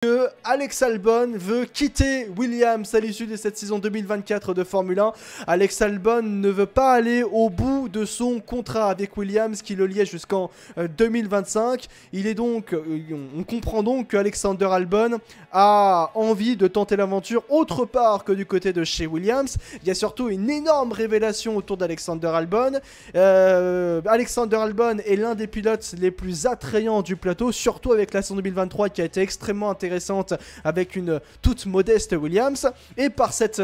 que Alex Albon veut quitter Williams à l'issue de cette saison 2024 de Formule 1. Alex Albon ne veut pas aller au bout de son contrat avec Williams qui le liait jusqu'en 2025. On comprend donc que Alexander Albon a envie de tenter l'aventure autre part que du côté de chez Williams. Il y a surtout une énorme révélation autour d'Alexander Albon. Alexander Albon est l'un des pilotes les plus attrayants du plateau, surtout avec la saison 2023 qui a été extrêmement intéressante avec une toute modeste Williams. Et par cette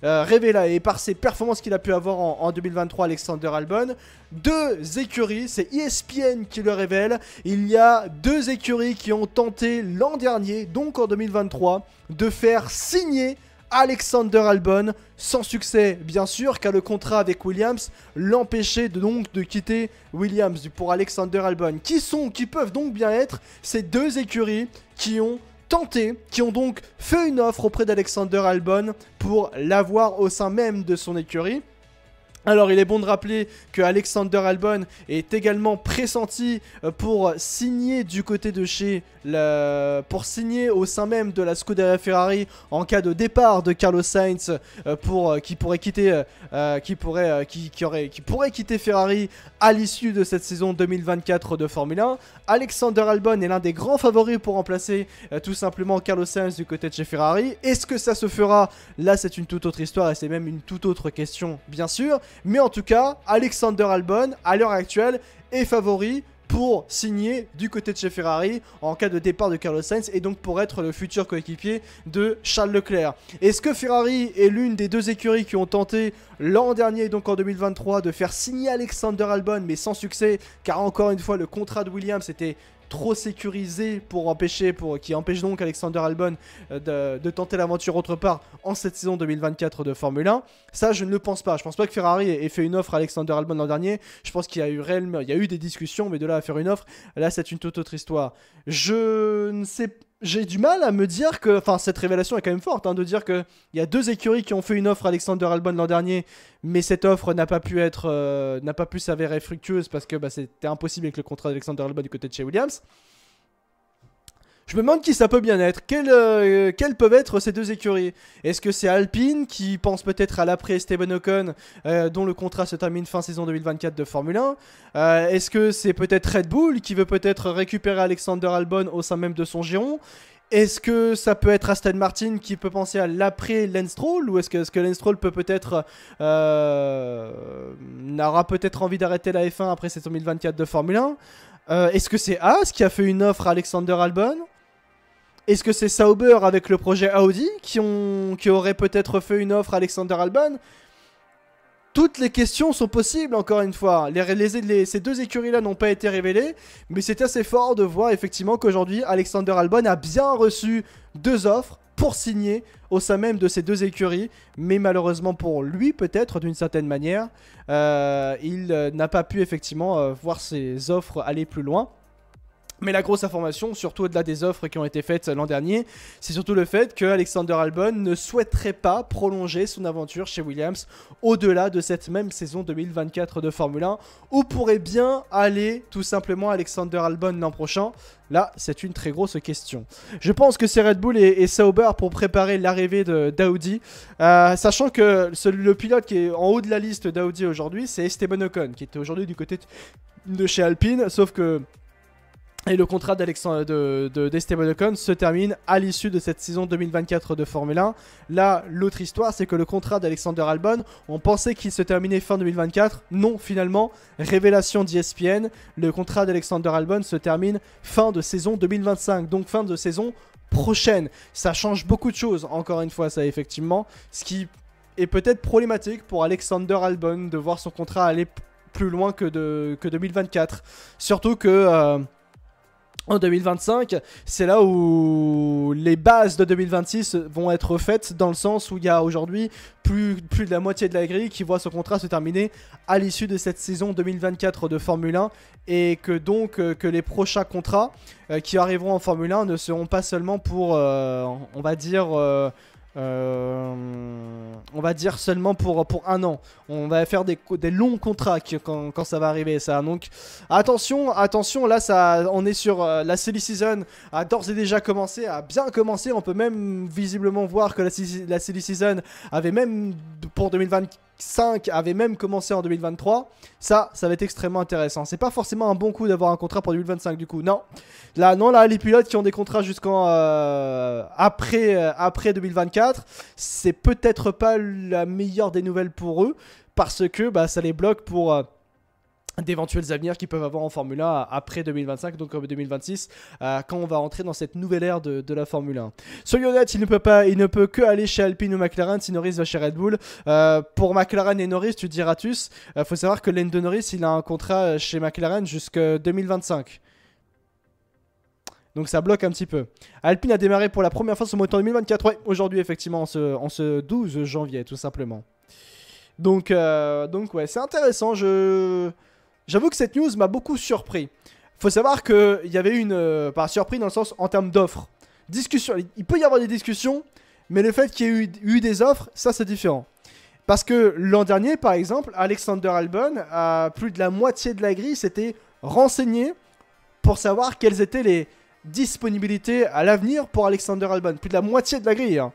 révélation et par ses performances qu'il a pu avoir en 2023, Alexander Albon, deux écuries, c'est ESPN qui le révèle, il y a deux écuries qui ont tenté l'an dernier, donc en 2023, de faire signer Alexander Albon, sans succès bien sûr, car le contrat avec Williams l'empêchait de quitter Williams. Pour Alexander Albon, qui peuvent donc bien être ces deux écuries qui ont donc fait une offre auprès d'Alexander Albon pour l'avoir au sein même de son écurie. Alors il est bon de rappeler que Alexander Albon est également pressenti pour signer du côté de pour signer au sein même de la Scuderia Ferrari en cas de départ de Carlos Sainz qui pourrait quitter Ferrari à l'issue de cette saison 2024 de Formule 1. Alexander Albon est l'un des grands favoris pour remplacer tout simplement Carlos Sainz du côté de chez Ferrari. Est-ce que ça se fera? Là c'est une toute autre histoire et c'est même une toute autre question bien sûr. Mais en tout cas, Alexander Albon, à l'heure actuelle, est favori pour signer du côté de chez Ferrari en cas de départ de Carlos Sainz et donc pour être le futur coéquipier de Charles Leclerc. Est-ce que Ferrari est l'une des deux écuries qui ont tenté l'an dernier, donc en 2023, de faire signer Alexander Albon mais sans succès, car encore une fois le contrat de Williams était trop sécurisé qui empêche donc Alexander Albon de tenter l'aventure autre part en cette saison 2024 de Formule 1. Ça, je ne le pense pas. Je pense pas que Ferrari ait fait une offre à Alexander Albon l'an dernier. Je pense qu'il y a eu des discussions, mais de là à faire une offre, là, c'est une toute autre histoire. J'ai du mal à me dire que... Enfin, cette révélation est quand même forte, de dire qu'il y a deux écuries qui ont fait une offre à Alexander Albon l'an dernier, mais cette offre n'a pas pu s'avérer fructueuse parce que c'était impossible avec le contrat d'Alexander Albon du côté de chez Williams. Je me demande qui ça peut bien être. Quelles peuvent être ces deux écuries? Est-ce que c'est Alpine qui pense peut-être à l'après Esteban Ocon dont le contrat se termine fin saison 2024 de Formule 1? Est-ce que c'est peut-être Red Bull qui veut peut-être récupérer Alexander Albon au sein même de son giron? Est-ce que ça peut être Aston Martin qui peut penser à l'après Lance Stroll? Ou est-ce que Lance Stroll n'aura peut-être envie d'arrêter la F1 après cette 2024 de Formule 1? Est-ce que c'est Haas qui a fait une offre à Alexander Albon? Est-ce que c'est Sauber avec le projet Audi qui aurait peut-être fait une offre à Alexander Albon? Toutes les questions sont possibles, encore une fois. Ces deux écuries-là n'ont pas été révélées, mais c'est assez fort de voir effectivement qu'aujourd'hui, Alexander Albon a bien reçu deux offres pour signer au sein même de ces deux écuries, mais malheureusement pour lui, peut-être d'une certaine manière, il n'a pas pu effectivement voir ses offres aller plus loin. Mais la grosse information, surtout au-delà des offres qui ont été faites l'an dernier, c'est surtout le fait que Alexander Albon ne souhaiterait pas prolonger son aventure chez Williams au-delà de cette même saison 2024 de Formule 1, où pourrait bien aller tout simplement Alexander Albon l'an prochain. Là, c'est une très grosse question. Je pense que c'est Red Bull et Sauber pour préparer l'arrivée d'Audi, sachant que le pilote qui est en haut de la liste d'Audi aujourd'hui, c'est Esteban Ocon, qui était aujourd'hui du côté de chez Alpine, sauf que... Et le contrat d'Esteban Ocon se termine à l'issue de cette saison 2024 de Formule 1. Là, l'autre histoire, c'est que le contrat d'Alexander Albon, on pensait qu'il se terminait fin 2024. Non, finalement, révélation d'ESPN, le contrat d'Alexander Albon se termine fin de saison 2025. Donc fin de saison prochaine. Ça change beaucoup de choses, encore une fois, ça effectivement. Ce qui est peut-être problématique pour Alexander Albon de voir son contrat aller plus loin que 2024. Surtout que... en 2025, c'est là où les bases de 2026 vont être faites, dans le sens où il y a aujourd'hui plus de la moitié de la grille qui voit son contrat se terminer à l'issue de cette saison 2024 de Formule 1, et que donc que les prochains contrats qui arriveront en Formule 1 ne seront pas seulement pour, on va dire... On va dire seulement pour un an. On va faire des longs contrats quand ça va arriver ça. Donc attention, là on est sur la silly season a d'ores et déjà commencé, a bien commencé. On peut même visiblement voir que la silly season avait même pour 2025 avait même commencé en 2023. Ça va être extrêmement intéressant. C'est pas forcément un bon coup d'avoir un contrat pour 2025 du coup. Non, là les pilotes qui ont des contrats jusqu'en après 2024, c'est peut-être pas la meilleure des nouvelles pour eux parce que ça les bloque pour d'éventuels avenirs qu'ils peuvent avoir en Formule 1 après 2025, donc 2026, quand on va rentrer dans cette nouvelle ère de la Formule 1. Soyons honnêtes, il ne peut que aller chez Alpine ou McLaren si Norris va chez Red Bull. Pour McLaren et Norris, tu diras tous, faut savoir que Lando Norris, il a un contrat chez McLaren jusqu'en 2025. Donc ça bloque un petit peu. Alpine a démarré pour la première fois son moteur en 2024. Ouais, aujourd'hui, effectivement, en ce 12 janvier, tout simplement. Donc ouais, c'est intéressant. J'avoue que cette news m'a beaucoup surpris. Faut savoir qu'il y avait une... pas surpris dans le sens en termes d'offres. Discussion. Il peut y avoir des discussions, mais le fait qu'il y ait eu des offres, ça c'est différent. Parce que l'an dernier, par exemple, Alexander Albon, à plus de la moitié de la grille, s'était renseigné pour savoir quelles étaient les disponibilités à l'avenir pour Alexander Albon. Plus de la moitié de la grille. Hein.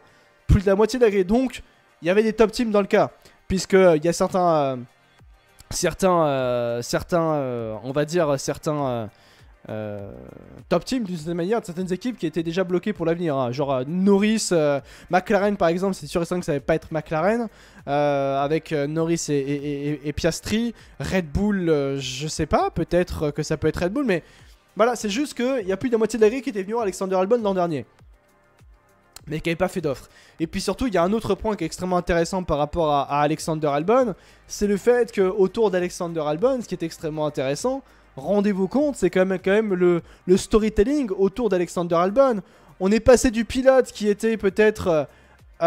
Plus de la moitié de la grille. Donc, il y avait des top teams dans le cas. Puisqu'il y a certains on va dire, certains top teams d'une certaine manière, de certaines équipes qui étaient déjà bloquées pour l'avenir. Hein. Genre Norris, McLaren par exemple, c'est sûr et certain que ça ne va pas être McLaren. Avec Norris et Piastri. Red Bull, je sais pas, peut-être que ça peut être Red Bull, mais voilà, c'est juste qu'il y a plus de la moitié de la grille qui était venu voir Alexander Albon l'an dernier. Mais qui n'avait pas fait d'offre. Et puis surtout, il y a un autre point qui est extrêmement intéressant par rapport à Alexander Albon, c'est le fait qu'autour d'Alexander Albon, ce qui est extrêmement intéressant, rendez-vous compte, c'est quand même le storytelling autour d'Alexander Albon. On est passé du pilote qui était peut-être... on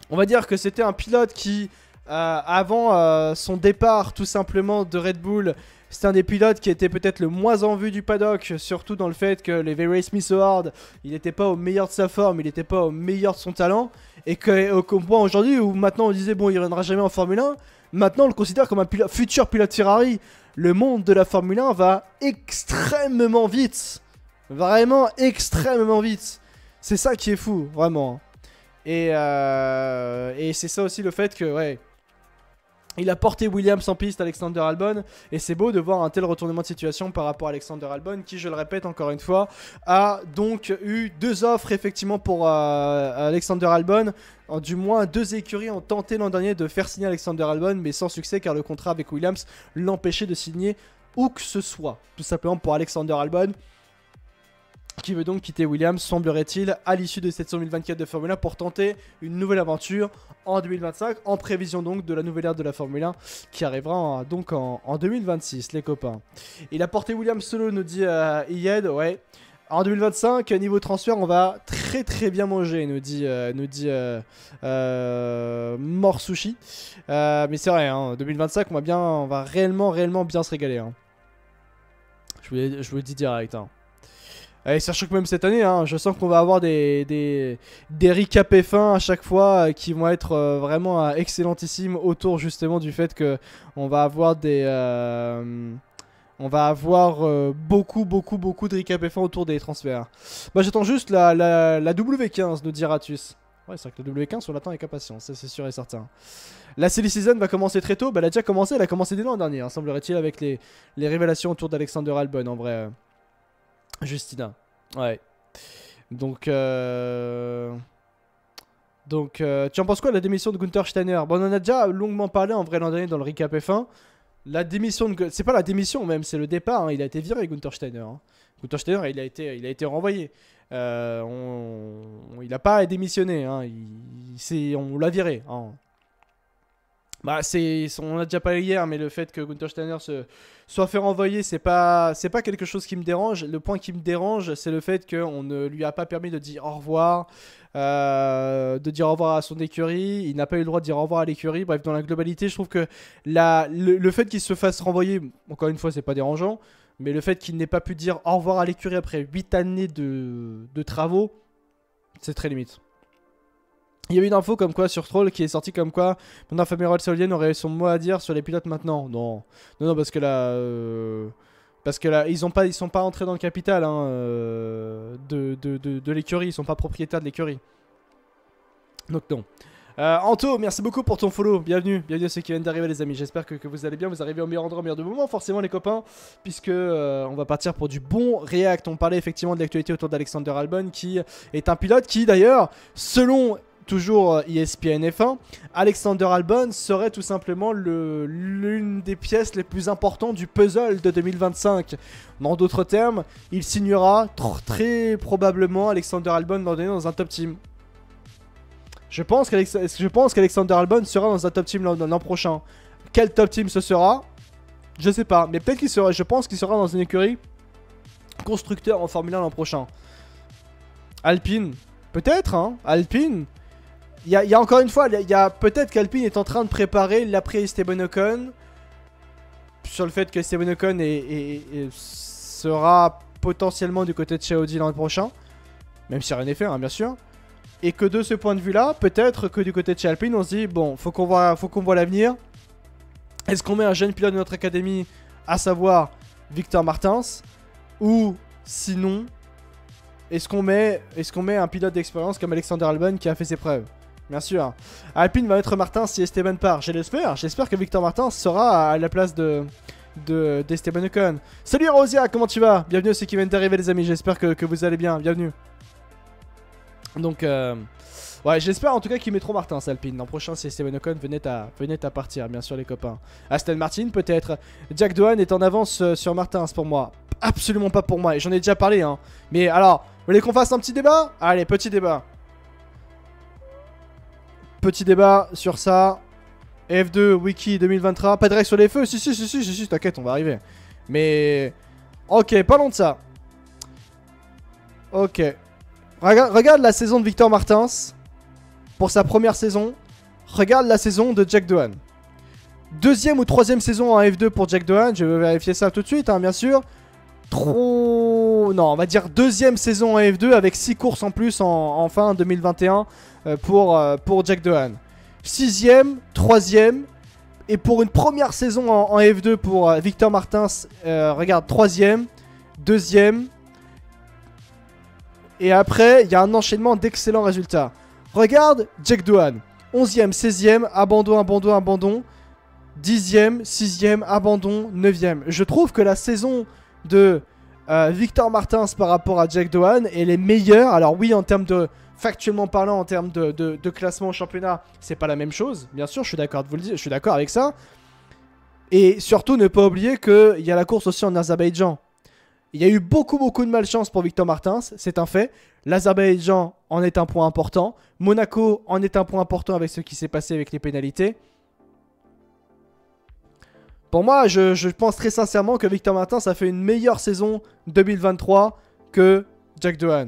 va dire que c'était un pilote qui, avant son départ tout simplement de Red Bull... C'était un des pilotes qui était peut-être le moins en vue du paddock, surtout dans le fait que les Very Smith Award, il n'était pas au meilleur de sa forme, il n'était pas au meilleur de son talent, et qu'au point aujourd'hui où maintenant on disait bon il ne reviendra jamais en Formule 1, maintenant on le considère comme un futur pilote Ferrari. Le monde de la Formule 1 va extrêmement vite, vraiment extrêmement vite. C'est ça qui est fou, vraiment. Et c'est ça aussi le fait que ouais. Il a porté Williams en piste, Alexander Albon, et c'est beau de voir un tel retournement de situation par rapport à Alexander Albon, qui, je le répète encore une fois, a donc eu deux offres effectivement pour Alexander Albon. Du moins, deux écuries ont tenté l'an dernier de faire signer Alexander Albon, mais sans succès car le contrat avec Williams l'empêchait de signer où que ce soit. Tout simplement pour Alexander Albon, qui veut donc quitter Williams, semblerait-il, à l'issue de cette 2024 de Formule 1 pour tenter une nouvelle aventure en 2025, en prévision donc de la nouvelle ère de la Formule 1 qui arrivera donc en 2026, les copains. Il a porté Williams solo, nous dit Iyed, ouais. En 2025, niveau transfert, on va très bien manger, nous dit Mort Sushi. Mais c'est vrai, hein, 2025, on va réellement bien se régaler. Hein. Je vous le dis direct. Hein. Et sachant que même cette année, hein, je sens qu'on va avoir des recaps F1 à chaque fois qui vont être vraiment excellentissimes autour justement du fait que on va avoir beaucoup de recaps F1 autour des transferts. Bah j'attends juste la W15, nous dit Ratus. Ouais, c'est vrai que la W15 on l'attend avec impatience, ça c'est sûr et certain. La silly season va commencer très tôt, bah elle a déjà commencé, elle a commencé dès l'an dernier, hein, semblerait-il, avec les révélations autour d'Alexander Albon en vrai. Justina, ouais. Donc, tu en penses quoi de la démission de Günther Steiner? Bon, on en a déjà longuement parlé en vrai l'an dernier dans le recap F1. La démission de... C'est pas la démission même, c'est le départ. Hein. Il a été viré, Günther Steiner. Hein. Günther Steiner, il a été renvoyé. Il a pas démissionné. Hein. On l'a viré. Hein. Bah, on a déjà parlé hier, mais le fait que Günther Steiner soit fait renvoyer, c'est pas quelque chose qui me dérange. Le point qui me dérange, c'est le fait qu'on ne lui a pas permis de dire au revoir, à son écurie. Il n'a pas eu le droit de dire au revoir à l'écurie. Bref, dans la globalité, je trouve que le fait qu'il se fasse renvoyer, encore une fois, c'est pas dérangeant, mais le fait qu'il n'ait pas pu dire au revoir à l'écurie après 8 années de travaux, C'est très limite. Il y a eu une info comme quoi sur Troll qui est sortie comme quoi maintenant Fabien Rousselian aurait son mot à dire sur les pilotes maintenant. Non, non, non, parce que là, ils sont pas entrés dans le capital hein, de l'écurie, ils sont pas propriétaires de l'écurie. Donc non. Anto, merci beaucoup pour ton follow, bienvenue à ceux qui viennent d'arriver les amis, j'espère que vous allez bien, vous arrivez au meilleur endroit, au meilleur de moment forcément les copains, puisque on va partir pour du bon react. On parlait effectivement de l'actualité autour d'Alexander Albon qui est un pilote qui d'ailleurs, selon toujours ESPN F1, Alexander Albon serait tout simplement l'une des pièces les plus importantes du puzzle de 2025. En d'autres termes, il signera très probablement Alexander Albon dans un top team. Je pense qu'Alexander Albon sera dans un top team l'an prochain. Quel top team ce sera? Je sais pas. Mais peut-être qu'il sera. Je pense qu'il sera dans une écurie constructeur en Formule 1 l'an prochain. Alpine. Peut-être, hein. Alpine. Il y a encore une fois. Peut-être qu'Alpine est en train de préparer l'après Esteban Ocon. Sur le fait que Esteban Ocon sera potentiellement du côté de chez Audi l'an prochain. Même si rien n'est fait, hein, bien sûr. Et que de ce point de vue-là, peut-être que du côté de chez Alpine, on se dit, bon, faut qu'on voit l'avenir. Est-ce qu'on met un jeune pilote de notre académie, à savoir Victor Martins, ou sinon, est-ce qu'on met un pilote d'expérience comme Alexander Albon qui a fait ses preuves? Bien sûr. Alpine va mettre Martins si Esteban part, je l'espère. J'espère que Victor Martins sera à la place d'Esteban Ocon. Salut Rosia, comment tu vas? Bienvenue à ceux qui viennent d'arriver les amis, j'espère que vous allez bien, bienvenue. Donc, ouais, j'espère en tout cas qu'ils mettront Martins Alpine. L'an prochain, si Esteban Ocon venait à partir, bien sûr, les copains. Aston Martin, peut-être. Jack Doohan est en avance sur Martins pour moi. Absolument pas pour moi, et j'en ai déjà parlé, hein. Mais alors, vous voulez qu'on fasse un petit débat? Allez, petit débat. Petit débat sur ça. F2, Wiki 2023. Pas de règle sur les feux? Si, t'inquiète, on va arriver. Mais, ok, parlons de ça. Ok. Regarde la saison de Victor Martins pour sa première saison. Regarde la saison de Jack Doohan. Deuxième ou troisième saison en F2 pour Jack Doohan. Je vais vérifier ça tout de suite, hein, bien sûr. Non, on va dire deuxième saison en F2 avec 6 courses en plus en fin 2021 pour Jack Doohan. Sixième, troisième. Et pour une première saison en F2 pour Victor Martins, regarde, troisième, deuxième. Et après, il y a un enchaînement d'excellents résultats. Regarde Jack Doohan. 11e, 16e, abandon. 10e, 6e, abandon, 9e. Je trouve que la saison de Victor Martins par rapport à Jack Doohan, elle est meilleure. Alors oui, en termes de... Factuellement parlant, en termes de classement au championnat, c'est pas la même chose. Bien sûr, je suis d'accord de vous le dire, je suis d'accord avec ça. Et surtout, ne pas oublier qu'il y a la course aussi en Azerbaïdjan. Il y a eu beaucoup de malchance pour Victor Martins, c'est un fait. L'Azerbaïdjan en est un point important. Monaco en est un point important avec ce qui s'est passé avec les pénalités. Pour moi, je pense très sincèrement que Victor Martins a fait une meilleure saison 2023 que Jack Doohan.